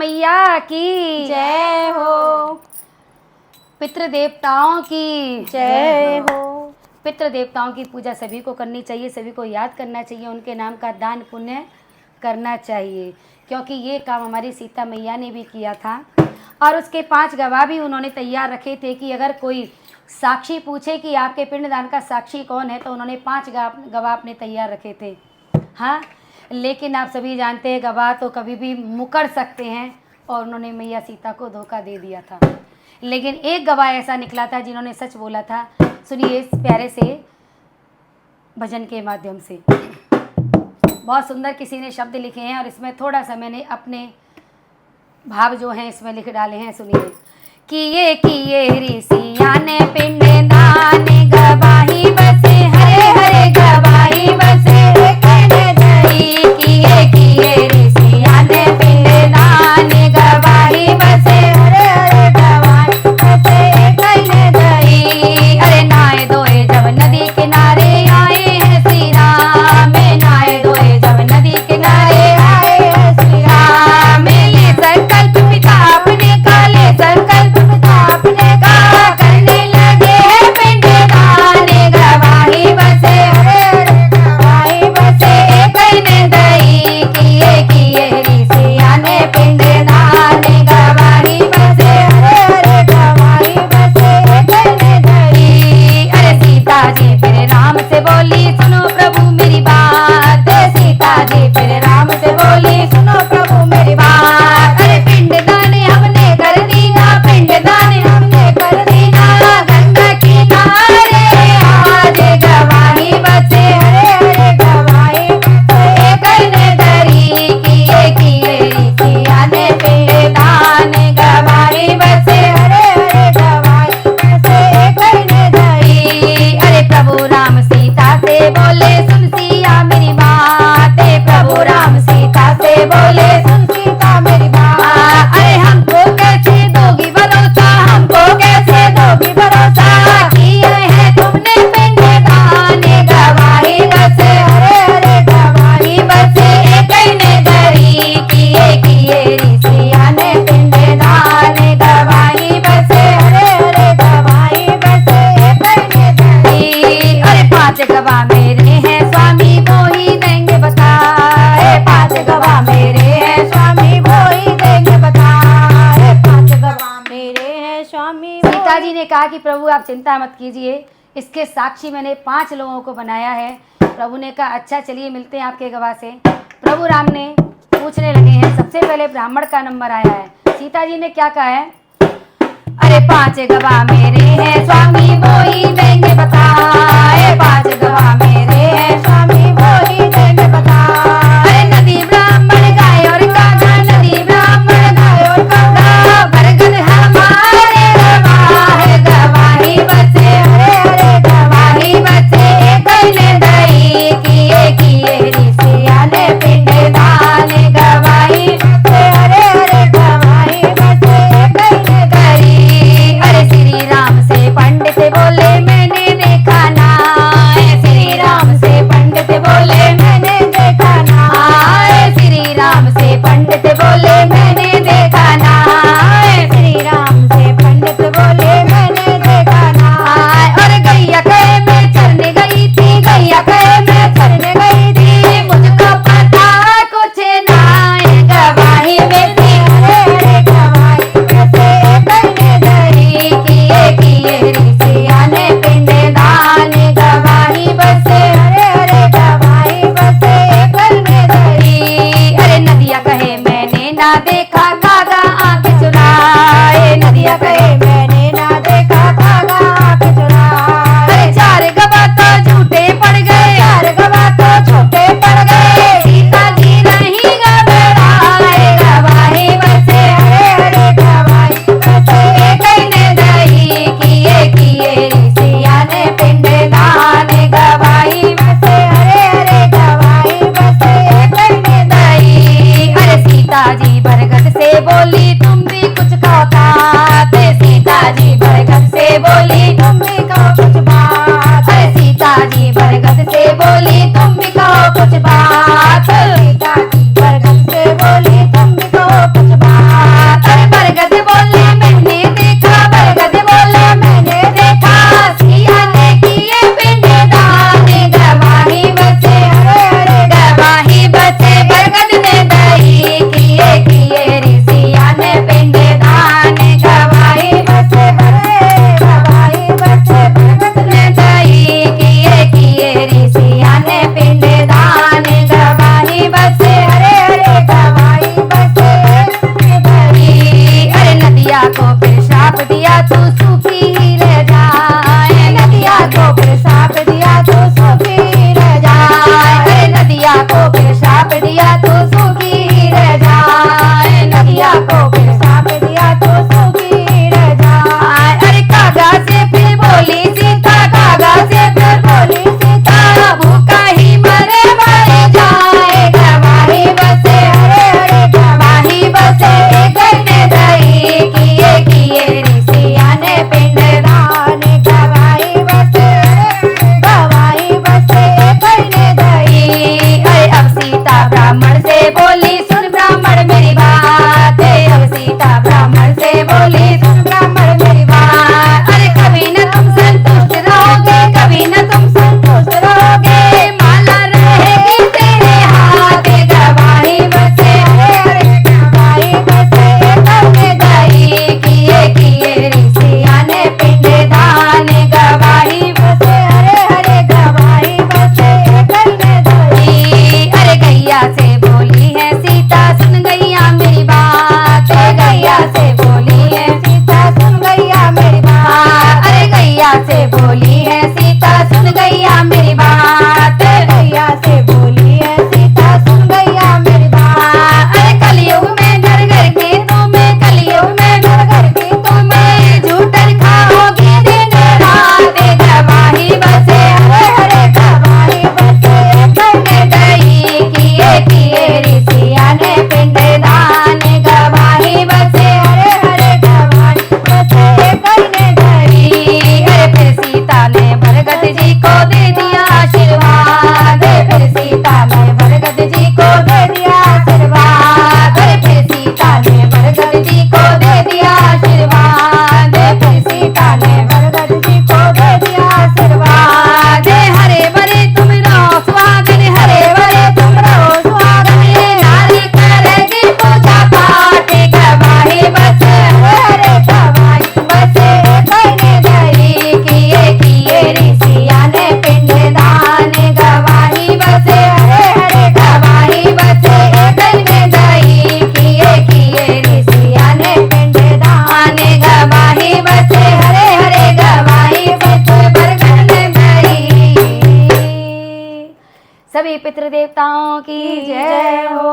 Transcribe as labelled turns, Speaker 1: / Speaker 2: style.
Speaker 1: मैया की
Speaker 2: जय हो।
Speaker 1: पितृ देवताओं की
Speaker 2: जय हो।
Speaker 1: पितृ देवताओं की पूजा सभी को करनी चाहिए, सभी को याद करना चाहिए, उनके नाम का दान पुण्य करना चाहिए, क्योंकि ये काम हमारी सीता मैया ने भी किया था। और उसके 5 गवाह भी उन्होंने तैयार रखे थे कि अगर कोई साक्षी पूछे कि आपके पिंडदान का साक्षी कौन है, तो उन्होंने 5 गवाह अपने तैयार रखे थे। हाँ, लेकिन आप सभी जानते हैं गवाह तो कभी भी मुकर सकते हैं, और उन्होंने मैया सीता को धोखा दे दिया था। लेकिन एक गवाह ऐसा निकला था जिन्होंने सच बोला था। सुनिए इस प्यारे से भजन के माध्यम से। बहुत सुंदर किसी ने शब्द लिखे हैं और इसमें थोड़ा सा मैंने अपने भाव जो हैं इसमें लिख डाले हैं। सुनिए। किए ऋषिया ने पिंडदान गवाही बसे, हरे हरे गवाही बसे किए ऋषिया ने पिंडदान गवाही बसे, हरे हरे गवाही बसे कहने दई। अरे नाए धोए जब नदी किनारे आए हैं श्री राम, नाए धोए जब नदी किनारे आए हैं श्री राम। ले संकल्प पिता अपने का, ले संकल्प पिता अपने का, करने लगे हैं पिंडदान गवाही बसे, हरे हरे गवाही बसे कहने दई। किए ऋषिया ने पिंडदान गवाही बसे, हरे हरे गवाही बसे कहने दई। अरे सीता जी फिर राम से बोली सुनो प्रभु मेरी बात, सीता जी फिर राम से बोली सुनो प्रभु मेरी बात। अरे पिंडदान हमने कर दीना, पिंडदान हमने कर दीना, गंगा किनारे आज गवाही बसे, हरे हरे गवाही बसे कहने दरी। किए ऋषिया ने पिंडदान गवाही बसे, हरे हरे गवाही बसे कहने दरी। अरे प्रभु राम सीता से बोले सुन सिया मेरी बात, प्रभु राम सीता से बोले सुन सीता मेरी बात। अरे हमको कैसे दोगी भरोसा, हमको कैसे दोगी भरोसा, किए हैं तुमने पिंडदान गवाही बसे, हरे हरे गवाही बसे कहने दरी। किए ऋषिया ने पिंडदान गवाही बसे, हरे हरे गवाही बसे कहने दरी। अरे 5 गवाह मेरे हैं स्वामी वो ही देंगे बता, 5 गवाह मेरे हैं स्वामी वो ही देंगे बता, 5 गवाह मेरे हैं स्वामी। सीता जी ने कहा कि प्रभु आप चिंता मत कीजिए, इसके साक्षी मैंने 5 लोगों को बनाया है। प्रभु ने कहा अच्छा चलिए मिलते हैं आपके गवाह से। प्रभु राम ने पूछने लगे हैं। सबसे पहले ब्राह्मण का नंबर आया है। सीता जी ने क्या कहा है? अरे 5 गवाह मेरे हैं स्वामी वो ही देंगे बता, 5 गवाह मेरे हैं स्वामी वो ही देंगे बता। अरे नदी ब्राह्मण गाय और कागा, नदी ब्राह्मण गाय और कागा, बरगद हमारे गवाह गवाही बसे, हरे हरे गवाही बसे कहने दई। किए ऋषिया ने पिंडदान गवाही बसे, हरे हरे गवाही बसे कहने दई। अरे श्री राम से पंडित बोले मैंने देखा ना, श्री राम से पंडित बोले मैंने देखा ना, श्री राम से पंडित बोले मैंने देखा ना, श्री राम से पंडित बोले मैंने देखा ना। और गैया कहे मैं चरने गई थी, गैया कहे मैं चरने गई थी, मुझको पता कुछ ना गवाही में थी, हरे हरे गवाही बसे कहने दई। किए ऋषिया ने पिंडदान गवाही बसे, हरे हरे गवाही बसे कहने दई। अरे नदिया कहे मैंने ना देखा कागा आंख चुराए, नदिया कहे मैंने ना देखा कागा आंख चुराए। अरे 4 गवाह तो झूठे पड़ गए, 4 गवाह तो झूठे पड़ गए, सीता जी नहीं घबराए गवाही बसे, हरे हरे गवाही बसे कहने दई। किए ऋषिया ने पिंडदान गवाही बसे, हरे हरे गवाही बसे कहने दई। अरे सीता जी बरगद से बोली तुम भी कुछ कहो बात, सीता जी बरगद से बोली तुम भी कहो कुछ बात, अरे सीता जी बरगद से बोली तुम भी कहो कुछ बात, सीता जी बरगद से बोली तुम भी कहो कुछ बात। को फिर साप दिया तो सूखी रजा। अरे कागा से फिर बोली सीता, कागा से फिर बोली सीता, भूखा ही मरे मरे जाए गवाही बसे, हरे हरे गवाही बसे करने दई किए किए ऋषिया ने पिंडदान गवाही बसे करने दई। अरे अब सीता ब्राह्मण से बोली सुन ब्राह्मण मेरी बात, अब सीता ब्राह्मण से बोली सुन ब्राह्मण मेरी बात। अरे कभी न तुम संतुष्ट रहोगे, कभी न तुम संतुष्ट रहोगे, माला रहेगी तेरे हाथ गवाही बसे, हरे हरे गवाही बसे करने दई किए किए ऋषिया ने पिंडदान गवाही बसे, हरे हरे गवाही बसे करने दई। अरे गैया से बोली है सीता सुन गैया मेरी बात, गैया से बोली है सीता सुन गैया मेरी बात। अरे गैया से बोली है सीता सुन गैया मेरी बात, गैया से बोली है सीता सुन गैया मेरी बात। अरे कलयुग में घर घर की तुम्हें, कलयुग में घर घर की तुम्हें झूठन खाओगी दिन रात गवाही बसे, हरे हरे गवाही बसे करने दई किए किए ऋषिया ने पिंडदान गवाही बसे, हरे हरे गवाही बसे करने दई। अरे फिर सीता ने भरगत जी को दे दिया आशीर्वाद, फिर सीता ने भरगत जी को दे दिया आशीर्वाद। अरे फिर सीता ने भरगत जी को दे दिया आशीर्वाद, फिर सीता ने भरगत जी को दे दिया आशीर्वाद। हरे भरे तुम रहो सुहागन, हरे भरे तुम रहो सुहागन, नारी करेगी पूजा पाठ गवाही बसे, हरे हरे गवाही बसे करने दई किए किए ऋषिया ने पिंडदान गवाही बसे, हरे हरे गवाही बसे करने दई किए किए ऋषिया ने पिंडदान गवाही बसे, हरे हरे गवाही बसे करने दई। सभी पितृदेवताओं की जय हो।